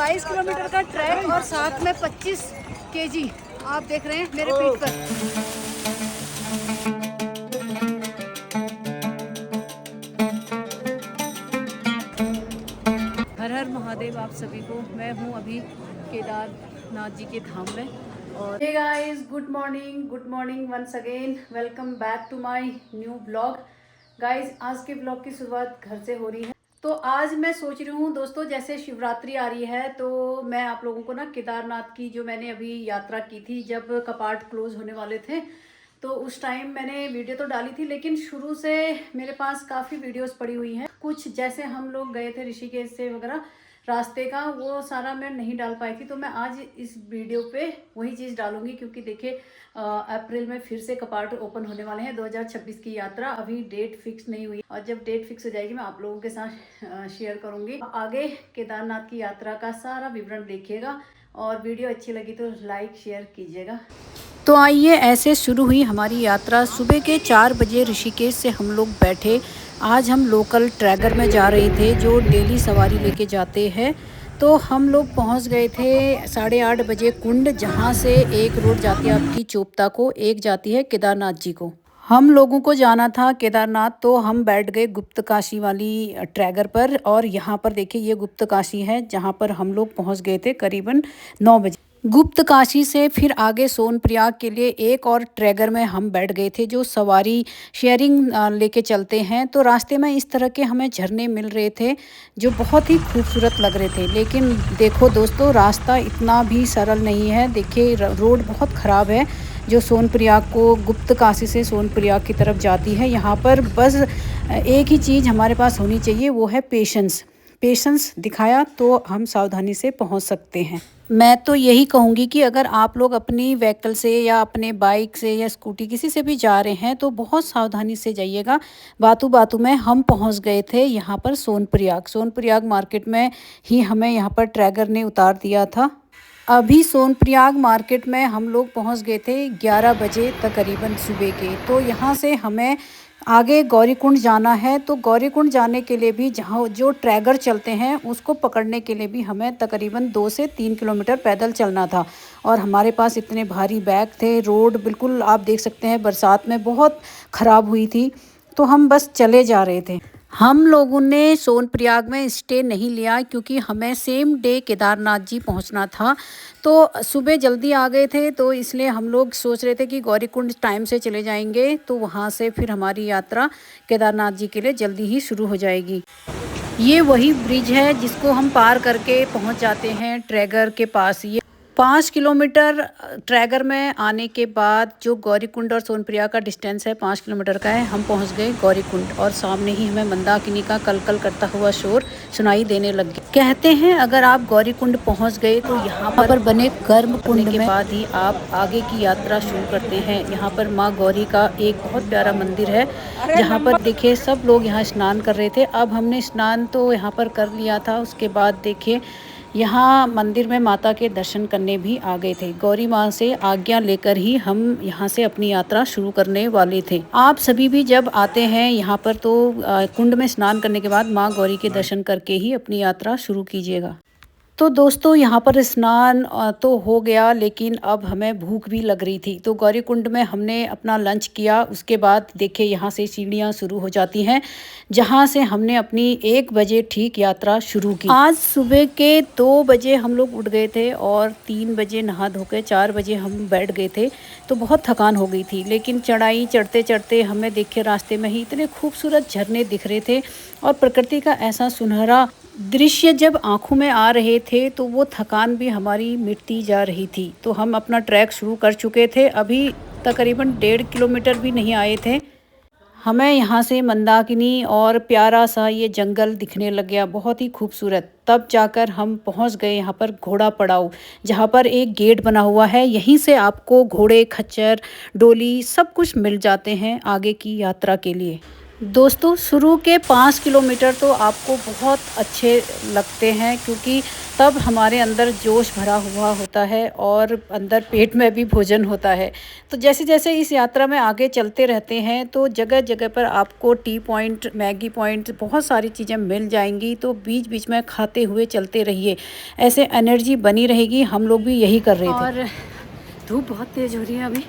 22 kilometre का track और साथ में 25 केजी आप देख रहे हैं मेरे पीठ पर। हर हर महादेव आप सभी को। मैं हूँ अभी केदारनाथ जी के धाम में। और hey guys, good morning once again, welcome back to my new blog. Guys, आज के ब्लॉग की शुरुआत घर से हो रही है। तो आज मैं सोच रही हूँ दोस्तों, जैसे शिवरात्रि आ रही है तो मैं आप लोगों को ना केदारनाथ की जो मैंने अभी यात्रा की थी, जब कपाट क्लोज होने वाले थे, तो उस टाइम मैंने वीडियो तो डाली थी, लेकिन शुरू से मेरे पास काफ़ी वीडियोस पड़ी हुई हैं। कुछ जैसे हम लोग गए थे ऋषिकेश से वगैरह, रास्ते का वो सारा मैं नहीं डाल पाई थी। तो मैं आज इस वीडियो पे वही चीज़ डालूंगी, क्योंकि देखिए अप्रैल में फिर से कपाट ओपन होने वाले हैं। 2026 की यात्रा, अभी डेट फिक्स नहीं हुई, और जब डेट फिक्स हो जाएगी मैं आप लोगों के साथ शेयर करूंगी। आगे केदारनाथ की यात्रा का सारा विवरण देखिएगा, और वीडियो अच्छी लगी तो लाइक शेयर कीजिएगा। तो आइए, ऐसे शुरू हुई हमारी यात्रा। सुबह के 4 बजे ऋषिकेश से हम लोग बैठे। आज हम लोकल ट्रैगर में जा रहे थे जो डेली सवारी लेके जाते हैं। तो हम लोग पहुंच गए थे 8:30 बजे कुंड, जहां से एक रोड जाती है आपकी चोपता को, एक जाती है केदारनाथ जी को। हम लोगों को जाना था केदारनाथ, तो हम बैठ गए गुप्त काशी वाली ट्रैगर पर। और यहाँ पर देखिए, ये गुप्त काशी है जहाँ पर हम लोग पहुँच गए थे करीबन 9 बजे। गुप्त काशी से फिर आगे सोनप्रयाग के लिए एक और ट्रैगर में हम बैठ गए थे, जो सवारी शेयरिंग लेके चलते हैं। तो रास्ते में इस तरह के हमें झरने मिल रहे थे जो बहुत ही खूबसूरत लग रहे थे। लेकिन देखो दोस्तों, रास्ता इतना भी सरल नहीं है। देखिए रोड बहुत ख़राब है जो सोनप्रयाग को, गुप्त काशी से सोनप्रयाग की तरफ जाती है। यहाँ पर बस एक ही चीज़ हमारे पास होनी चाहिए, वो है पेशेंस दिखाया तो हम सावधानी से पहुँच सकते हैं। मैं तो यही कहूँगी कि अगर आप लोग अपनी व्हीकल से या अपने बाइक से या स्कूटी किसी से भी जा रहे हैं तो बहुत सावधानी से जाइएगा। बातों बातों में हम पहुँच गए थे यहाँ पर सोनप्रयाग मार्केट में ही हमें यहाँ पर ट्रैगर ने उतार दिया था। अभी सोनप्रयाग मार्केट में हम लोग पहुँच गए थे 11 बजे तकरीबन सुबह के। तो यहाँ से हमें आगे गौरीकुंड जाना है। तो गौरीकुंड जाने के लिए भी, जहाँ जो ट्रैगर चलते हैं उसको पकड़ने के लिए भी हमें तकरीबन 2 से 3 किलोमीटर पैदल चलना था। और हमारे पास इतने भारी बैग थे। रोड बिल्कुल आप देख सकते हैं बरसात में बहुत ख़राब हुई थी, तो हम बस चले जा रहे थे। हम लोगों ने सोनप्रयाग में स्टे नहीं लिया, क्योंकि हमें सेम डे केदारनाथ जी पहुंचना था। तो सुबह जल्दी आ गए थे, तो इसलिए हम लोग सोच रहे थे कि गौरीकुंड टाइम से चले जाएंगे, तो वहां से फिर हमारी यात्रा केदारनाथ जी के लिए जल्दी ही शुरू हो जाएगी। ये वही ब्रिज है जिसको हम पार करके पहुंच जाते हैं ट्रैगर के पास। ये 5 किलोमीटर ट्रैगर में आने के बाद जो गौरीकुंड और सोनप्रयाग का डिस्टेंस है 5 किलोमीटर का है, हम पहुंच गए गौरीकुंड। और सामने ही हमें मंदाकिनी का कलकल करता हुआ शोर सुनाई देने लग गया। कहते हैं अगर आप गौरीकुंड पहुंच गए तो यहाँ पर बने गर्म कुंड के बाद ही आप आगे की यात्रा शुरू करते हैं। यहाँ पर माँ गौरी का एक बहुत प्यारा मंदिर है, जहाँ पर देखिए सब लोग यहाँ स्नान कर रहे थे। अब हमने स्नान तो यहाँ पर कर लिया था, उसके बाद देखिए यहाँ मंदिर में माता के दर्शन करने भी आ गए थे। गौरी माँ से आज्ञा लेकर ही हम यहाँ से अपनी यात्रा शुरू करने वाले थे। आप सभी भी जब आते हैं यहाँ पर तो कुंड में स्नान करने के बाद माँ गौरी के दर्शन करके ही अपनी यात्रा शुरू कीजिएगा। तो दोस्तों, यहाँ पर स्नान तो हो गया, लेकिन अब हमें भूख भी लग रही थी। तो गौरीकुंड में हमने अपना लंच किया। उसके बाद देखिए यहाँ से सीढ़ियाँ शुरू हो जाती हैं, जहाँ से हमने अपनी 1 बजे ठीक यात्रा शुरू की। आज सुबह के 2 बजे हम लोग उठ गए थे और 3 बजे नहा धो के 4 बजे हम बैठ गए थे। तो बहुत थकान हो गई थी, लेकिन चढ़ाई चढ़ते चढ़ते हमें देखिए रास्ते में ही इतने खूबसूरत झरने दिख रहे थे, और प्रकृति का ऐसा सुनहरा दृश्य जब आंखों में आ रहे थे तो वो थकान भी हमारी मिटती जा रही थी। तो हम अपना ट्रैक शुरू कर चुके थे। अभी तकरीबन 1.5 किलोमीटर भी नहीं आए थे, हमें यहाँ से मंदाकिनी और प्यारा सा ये जंगल दिखने लग गया, बहुत ही खूबसूरत। तब जाकर हम पहुँच गए यहाँ पर घोड़ा पड़ाव, जहाँ पर एक गेट बना हुआ है। यहीं से आपको घोड़े, खच्चर, डोली सब कुछ मिल जाते हैं आगे की यात्रा के लिए। दोस्तों शुरू के 5 किलोमीटर तो आपको बहुत अच्छे लगते हैं, क्योंकि तब हमारे अंदर जोश भरा हुआ होता है और अंदर पेट में भी भोजन होता है। तो जैसे जैसे इस यात्रा में आगे चलते रहते हैं तो जगह जगह पर आपको टी पॉइंट, मैगी पॉइंट, बहुत सारी चीज़ें मिल जाएंगी। तो बीच बीच में खाते हुए चलते रहिए, ऐसे एनर्जी बनी रहेगी। हम लोग भी यही कर रहे थे। और धूप बहुत तेज़ हो रही है, अभी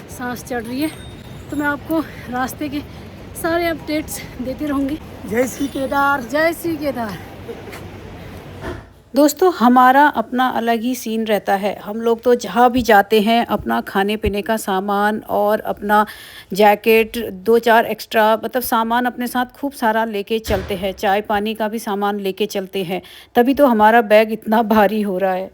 सांस चढ़ रही है, तो मैं आपको रास्ते के सारे अपडेट्स देती रहूँगी। जय श्री केदार, जय श्री केदार। दोस्तों हमारा अपना अलग ही सीन रहता है। हम लोग तो जहाँ भी जाते हैं अपना खाने पीने का सामान और अपना जैकेट, 2-4 एक्स्ट्रा मतलब सामान अपने साथ खूब सारा लेके चलते हैं। चाय पानी का भी सामान लेके चलते हैं, तभी तो हमारा बैग इतना भारी हो रहा है।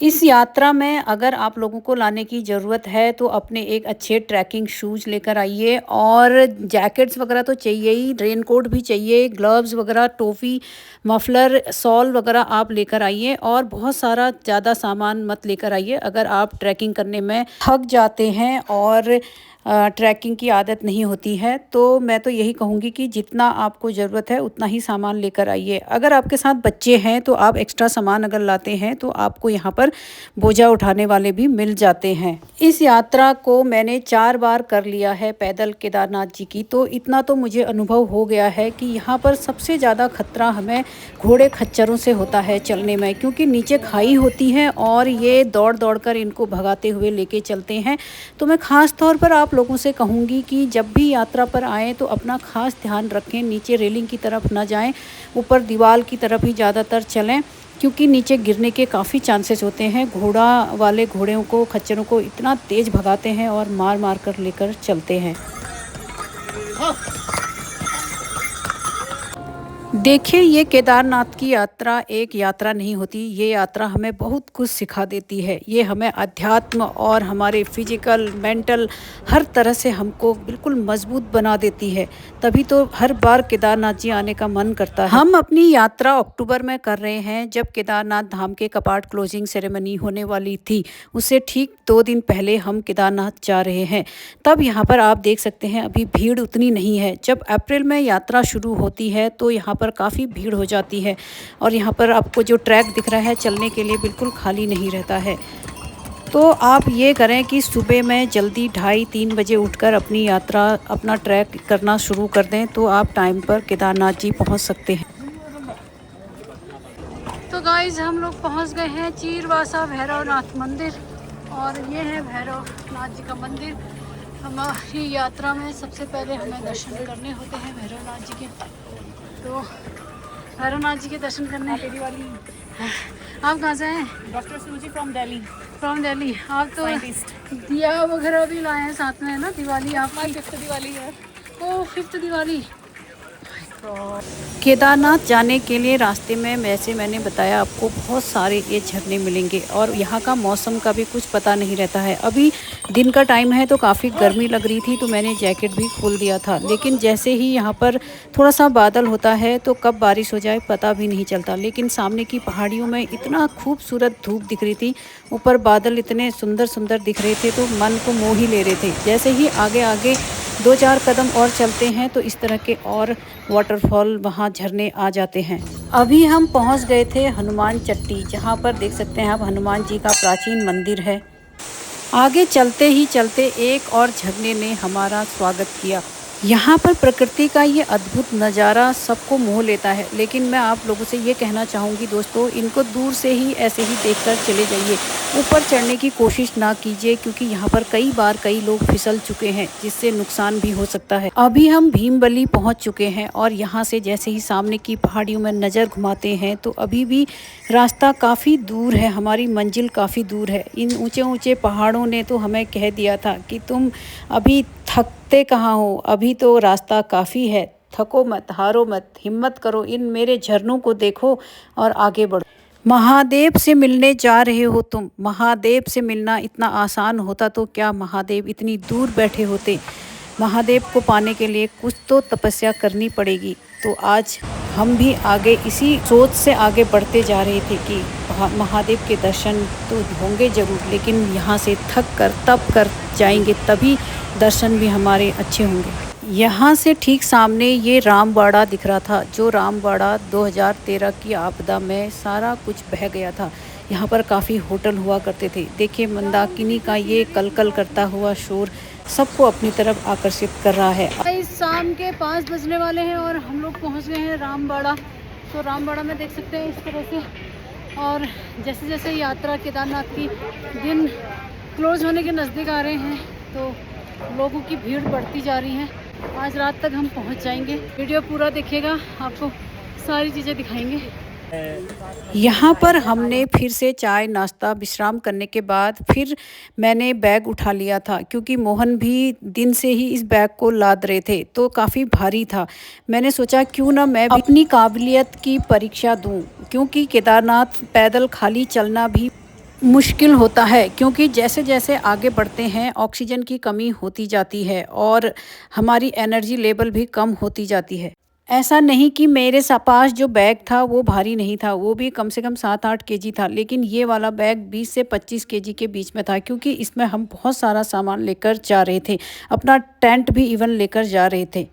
इस यात्रा में अगर आप लोगों को लाने की ज़रूरत है तो अपने एक अच्छे ट्रैकिंग शूज़ लेकर आइए, और जैकेट्स वगैरह तो चाहिए ही, रेनकोट भी चाहिए, ग्लव्स वगैरह, टोपी, मफलर, शॉल वगैरह आप लेकर आइए। और बहुत सारा ज़्यादा सामान मत लेकर आइए। अगर आप ट्रैकिंग करने में थक जाते हैं और ट्रैकिंग की आदत नहीं होती है, तो मैं तो यही कहूँगी कि जितना आपको ज़रूरत है उतना ही सामान लेकर आइए। अगर आपके साथ बच्चे हैं तो आप एक्स्ट्रा सामान अगर लाते हैं तो आपको यहाँ पर बोझा उठाने वाले भी मिल जाते हैं। इस यात्रा को मैंने 4 बार कर लिया है पैदल केदारनाथ जी की, तो इतना तो मुझे अनुभव हो गया है कि यहाँ पर सबसे ज़्यादा खतरा हमें घोड़े खच्चरों से होता है चलने में, क्योंकि नीचे खाई होती है और ये दौड़ दौड़ कर इनको भगाते हुए लेके चलते हैं। तो मैं ख़ास तौर पर आप लोगों से कहूँगी कि जब भी यात्रा पर आएँ तो अपना ख़ास ध्यान रखें, नीचे रेलिंग की तरफ ना जाएं, ऊपर दीवार की तरफ ही ज़्यादातर चलें, क्योंकि नीचे गिरने के काफ़ी चांसेस होते हैं। घोड़ा वाले घोड़ों को, खच्चरों को इतना तेज़ भगाते हैं और मार मार कर लेकर चलते हैं। देखिए, ये केदारनाथ की यात्रा एक यात्रा नहीं होती, ये यात्रा हमें बहुत कुछ सिखा देती है। ये हमें अध्यात्म और हमारे फिजिकल, मेंटल हर तरह से हमको बिल्कुल मजबूत बना देती है। तभी तो हर बार केदारनाथ जी आने का मन करता है। हम अपनी यात्रा अक्टूबर में कर रहे हैं, जब केदारनाथ धाम के कपाट क्लोजिंग सेरेमनी होने वाली थी। उससे ठीक 2 दिन पहले हम केदारनाथ जा रहे हैं। तब यहाँ पर आप देख सकते हैं अभी भीड़ उतनी नहीं है। जब अप्रैल में यात्रा शुरू होती है तो यहाँ पर काफ़ी भीड़ हो जाती है, और यहाँ पर आपको जो ट्रैक दिख रहा है चलने के लिए बिल्कुल खाली नहीं रहता है। तो आप ये करें कि सुबह में जल्दी 2:30-3 बजे उठकर अपनी यात्रा, अपना ट्रैक करना शुरू कर दें, तो आप टाइम पर केदारनाथ जी पहुँच सकते हैं। तो गाइज हम लोग पहुँच गए हैं चीरवासा भैरवनाथ मंदिर, और ये है भैरवनाथ जी का मंदिर। हमारी यात्रा में सबसे पहले हमें दर्शन करने होते हैं भैरवनाथ जी के। तो भैरवनाथ जी के दर्शन करने वाली। आप कहाँ से हैं? डॉक्टर सूजी फ्रॉम दिल्ली। फ्रॉम दिल्ली। आप तो दिया वगैरह भी लाए हैं साथ में, है ना? दिवाली आपकी 5th दिवाली है। ओ 5th दिवाली। केदारनाथ जाने के लिए रास्ते में वैसे मैंने बताया आपको बहुत सारे ये झरने मिलेंगे, और यहाँ का मौसम का भी कुछ पता नहीं रहता है। अभी दिन का टाइम है तो काफ़ी गर्मी लग रही थी, तो मैंने जैकेट भी खोल दिया था। लेकिन जैसे ही यहाँ पर थोड़ा सा बादल होता है तो कब बारिश हो जाए पता भी नहीं चलता। लेकिन सामने की पहाड़ियों में इतना खूबसूरत धूप दिख रही थी, ऊपर बादल इतने सुंदर सुंदर दिख रहे थे, तो मन को मोह ही ले रहे थे। जैसे ही आगे आगे 2-4 कदम और चलते हैं तो इस तरह के और वाटरफॉल, वहाँ झरने आ जाते हैं। अभी हम पहुँच गए थे हनुमान चट्टी, जहाँ पर देख सकते हैं आप हनुमान जी का प्राचीन मंदिर है। आगे चलते ही चलते एक और झरने ने हमारा स्वागत किया। यहाँ पर प्रकृति का ये अद्भुत नज़ारा सबको मोह लेता है। लेकिन मैं आप लोगों से ये कहना चाहूँगी दोस्तों, इनको दूर से ही ऐसे ही देखकर चले जाइए, ऊपर चढ़ने की कोशिश ना कीजिए, क्योंकि यहाँ पर कई बार कई लोग फिसल चुके हैं, जिससे नुकसान भी हो सकता है। अभी हम भीमबली पहुँच चुके हैं, और यहाँ से जैसे ही सामने की पहाड़ियों में नज़र घुमाते हैं तो अभी भी रास्ता काफ़ी दूर है, हमारी मंजिल काफ़ी दूर है। इन ऊँचे ऊँचे पहाड़ों ने तो हमें कह दिया था कि तुम अभी थकते कहाँ हो, अभी तो रास्ता काफ़ी है, थको मत, हारो मत, हिम्मत करो, इन मेरे झरनों को देखो और आगे बढ़ो। महादेव से मिलने जा रहे हो तुम। महादेव से मिलना इतना आसान होता तो क्या महादेव इतनी दूर बैठे होते? महादेव को पाने के लिए कुछ तो तपस्या करनी पड़ेगी। तो आज हम भी आगे इसी सोच से आगे बढ़ते जा रहे थे कि महादेव के दर्शन तो होंगे ज़रूर, लेकिन यहाँ से थक कर तप कर जाएंगे, तभी दर्शन भी हमारे अच्छे होंगे। यहाँ से ठीक सामने ये रामबाड़ा दिख रहा था, जो रामबाड़ा 2013 की आपदा में सारा कुछ बह गया था। यहाँ पर काफ़ी होटल हुआ करते थे। देखिए मंदाकिनी का ये कलकल करता हुआ शोर सबको अपनी तरफ आकर्षित कर रहा है। इस शाम के 5 बजने वाले हैं और हम लोग पहुँच गए हैं रामबाड़ा। तो रामबाड़ा में देख सकते हैं इस तरह से, और जैसे जैसे यात्रा केदारनाथ की दिन क्लोज होने के नज़दीक आ रहे हैं तो लोगों की भीड़ बढ़ती जा रही है। आज रात तक हम पहुंच जाएंगे। वीडियो पूरा देखिएगा, आपको सारी चीज़ें दिखाएंगे। यहाँ पर हमने फिर से चाय नाश्ता विश्राम करने के बाद फिर मैंने बैग उठा लिया था, क्योंकि मोहन भी दिन से ही इस बैग को लाद रहे थे तो काफ़ी भारी था। मैंने सोचा क्यों ना मैं भी अपनी काबिलियत की परीक्षा दूं, क्योंकि केदारनाथ पैदल खाली चलना भी मुश्किल होता है, क्योंकि जैसे जैसे आगे बढ़ते हैं ऑक्सीजन की कमी होती जाती है और हमारी एनर्जी लेवल भी कम होती जाती है। ऐसा नहीं कि मेरे पास जो बैग था वो भारी नहीं था, वो भी कम से कम 7-8 केजी था, लेकिन ये वाला बैग 20 से 25 केजी के बीच में था, क्योंकि इसमें हम बहुत सारा सामान लेकर जा रहे थे। अपना टेंट भी इवन लेकर जा रहे थे।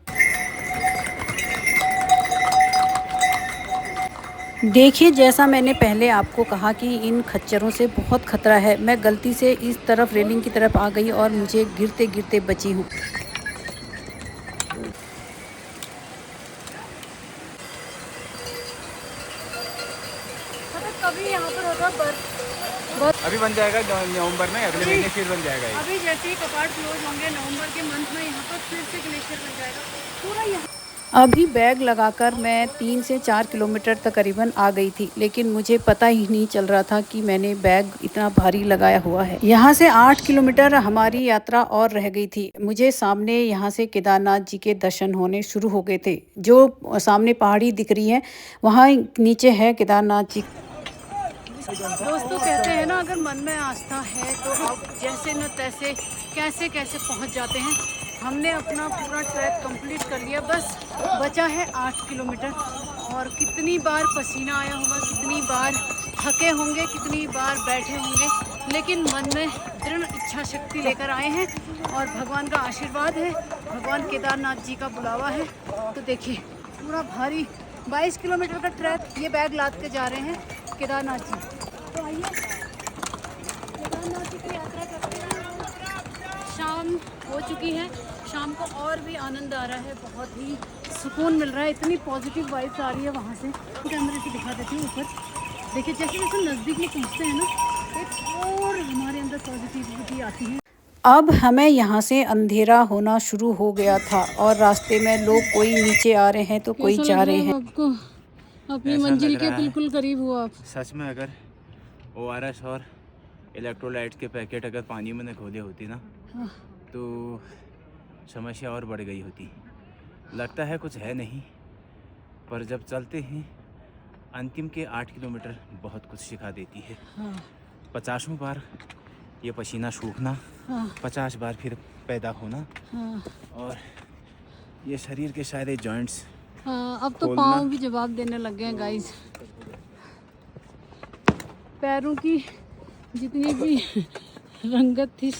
देखिए जैसा मैंने पहले आपको कहा कि इन खच्चरों से बहुत खतरा है, मैं गलती से इस तरफ रेलिंग की तरफ आ गई और मुझे गिरते गिरते बची हूँ। कभी यहाँ पर होता बर्फ, अभी बन जाएगा नवंबर में, अगले महीने फिर बन जाएगा ये। अभी जैसे ही कपाट क्लोज होंगे नवंबर के मंथ में यहाँ पर फिर से ग्लेशियर बन जाएगा पूरा यहाँ। अभी बैग लगाकर मैं 3 से 4 किलोमीटर तकरीबन आ गई थी, लेकिन मुझे पता ही नहीं चल रहा था कि मैंने बैग इतना भारी लगाया हुआ है। यहाँ से 8 किलोमीटर हमारी यात्रा और रह गई थी। मुझे सामने यहाँ से केदारनाथ जी के दर्शन होने शुरू हो गए थे। जो सामने पहाड़ी दिख रही है वहाँ नीचे है केदारनाथ जी। दोस्तों कहते हैं ना, अगर मन में आस्था है तो आप जैसे न तैसे कैसे कैसे पहुंच जाते हैं। हमने अपना पूरा ट्रैक कंप्लीट कर लिया, बस बचा है 8 किलोमीटर। और कितनी बार पसीना आया होगा, कितनी बार थके होंगे, कितनी बार बैठे होंगे, लेकिन मन में दृढ़ इच्छा शक्ति लेकर आए हैं और भगवान का आशीर्वाद है, भगवान केदारनाथ जी का बुलावा है। तो देखिए पूरा भारी 22 किलोमीटर का ट्रैक ये बैग लाद के जा रहे हैं केदारनाथ जी। तो आइए केदारनाथ जी की यात्रा करते हैं। शाम हो चुकी है, शाम को और भी आनंद आ रहा है, बहुत ही सुकून मिल रहा है, इतनी पॉजिटिव वाइब्स आ रही है वहाँ से। कैमरे से दिखा देती हूँ ऊपर, देखिए जैसे जैसे नज़दीक में पहुँचते हैं ना एक और हमारे अंदर पॉजिटिविटी आती है। अब हमें यहाँ से अंधेरा होना शुरू हो गया था और रास्ते में लोग कोई नीचे आ रहे हैं तो कोई जा रहे हैं। आपको अपनी मंजिल के बिल्कुल करीब हो आप। सच में अगर ORS और इलेक्ट्रोलाइट्स के पैकेट अगर पानी में घोले होती ना तो समस्या और बढ़ गई होती। लगता है कुछ है नहीं, पर जब चलते हैं अंतिम के 8 किलोमीटर बहुत कुछ सिखा देती है। 50 बार ये पसीना सूखना, 50 बार फिर पैदा होना, और ये शरीर के सारे जॉइंट्स। अब तो पाँव भी जवाब देने लग गए हैं गाइस। पैरों की जितनी भी रंगत थी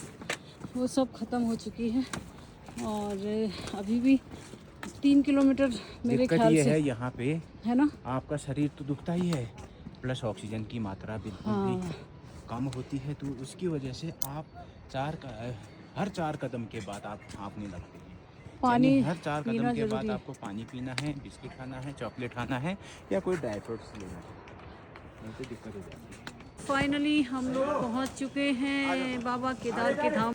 वो सब ख़त्म हो चुकी है और अभी भी 3 किलोमीटर मेरे ख्याल से है यहाँ पे, है ना। आपका शरीर तो दुखता ही है, प्लस ऑक्सीजन की मात्रा बिल्कुल भी कम होती है, तो उसकी वजह से आप हर 4 कदम के बाद आप हाँफने लगते हैं। पानी हर 4 कदम के बाद आपको पानी पीना है, बिस्किट खाना है, चॉकलेट खाना है या कोई ड्राई फ्रूट्स लेना है, नहीं तो दिक्कत हो जाती है। फाइनली हम लोग पहुंच चुके हैं बाबा केदार के धाम।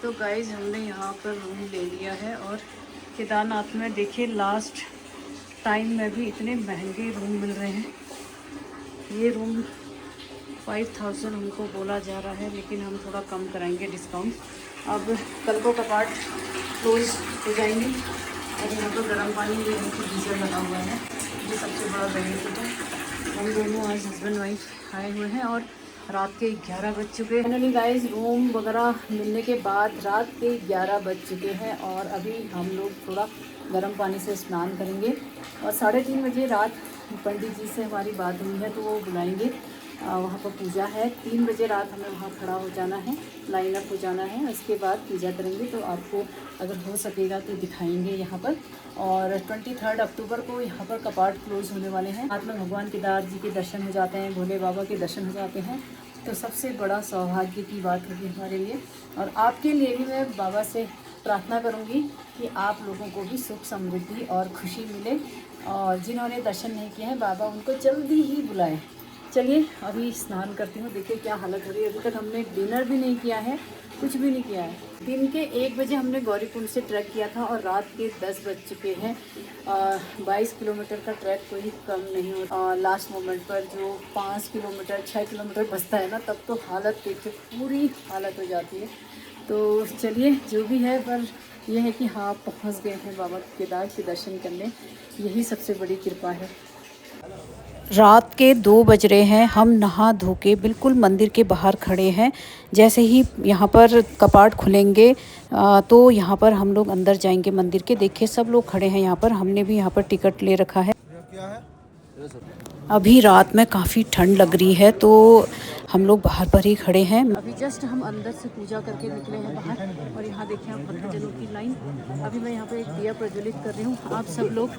तो गाइज हमने यहाँ पर रूम ले लिया है और केदारनाथ में देखिए लास्ट टाइम में भी इतने महंगे रूम मिल रहे हैं। ये रूम 5000 हमको बोला जा रहा है, लेकिन हम थोड़ा कम कराएंगे डिस्काउंट। अब कल को कपाट क्लोज हो जाएंगे और यहाँ पर गर्म पानी ये गीज़र लगा हुआ है, ये सबसे बड़ा बेनिफिट है। हम दोनों आज हस्बैंड वाइफ आए हुए हैं और रात के 11 बज चुके हैं। फाइनली गाइस रूम वगैरह मिलने के बाद रात के 11 बज चुके हैं और अभी हम लोग थोड़ा गर्म पानी से स्नान करेंगे और 3:30 बजे रात पंडित जी से हमारी बात हुई है तो वो बुलाएंगे वहाँ पर पूजा है। 3 बजे रात हमें वहाँ खड़ा हो जाना है, लाइन अप हो जाना है। उसके बाद पूजा करेंगे तो आपको अगर हो सकेगा तो दिखाएंगे यहाँ पर। और 23 अक्टूबर को यहाँ पर कपाट क्लोज़ होने वाले हैं। रात में भगवान केदार जी के दर्शन हो जाते हैं, भोले बाबा के दर्शन हो जाते हैं, तो सबसे बड़ा सौभाग्य की बात होगी हमारे लिए। और आपके लिए भी मैं बाबा से प्रार्थना करूँगी कि आप लोगों को भी सुख समृद्धि और खुशी मिले, और जिन्होंने दर्शन नहीं किए हैं बाबा उनको जल्दी ही बुलाएं। चलिए अभी स्नान करती हूँ। देखिए क्या हालत हो रही है। अभी तक हमने डिनर भी नहीं किया है, कुछ भी नहीं किया है। दिन के 1 बजे हमने गौरीकुंड से ट्रैक किया था और रात के 10 बज चुके हैं। 22 किलोमीटर का ट्रैक कोई कम नहीं हो। लास्ट मोमेंट पर जो 5 किलोमीटर 6 किलोमीटर बचता है ना, तब तो हालत देखिए पूरी हालत हो जाती है। तो चलिए जो भी है, पर यह है कि हाँ पहुँच गए हैं बाबा केदार के दर्शन करने, यही सबसे बड़ी कृपा है। रात के 2 बज रहे हैं। हम नहा धो के बिल्कुल मंदिर के बाहर खड़े हैं। जैसे ही यहाँ पर कपाट खुलेंगे तो यहाँ पर हम लोग अंदर जाएंगे मंदिर के। देखिए सब लोग खड़े हैं यहाँ पर, हमने भी यहाँ पर टिकट ले रखा है। अभी रात में काफ़ी ठंड लग रही है तो हम लोग बाहर पर ही खड़े हैं। अभी जस्ट हम अंदर से पूजा करके निकले हैं बाहर, और यहाँ देखिए आप भक्तजनों की लाइन। अभी मैं यहाँ पर एक दिया प्रज्वलित कर रही हूँ। आप सब लोग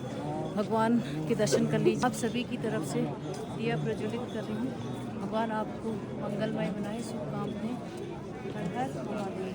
भगवान के दर्शन कर लीजिए। आप सभी की तरफ से दिया प्रज्वलित कर रही हूँ। भगवान आपको मंगलमय बनाए, शुभकामनाएं। हर हर महादेव।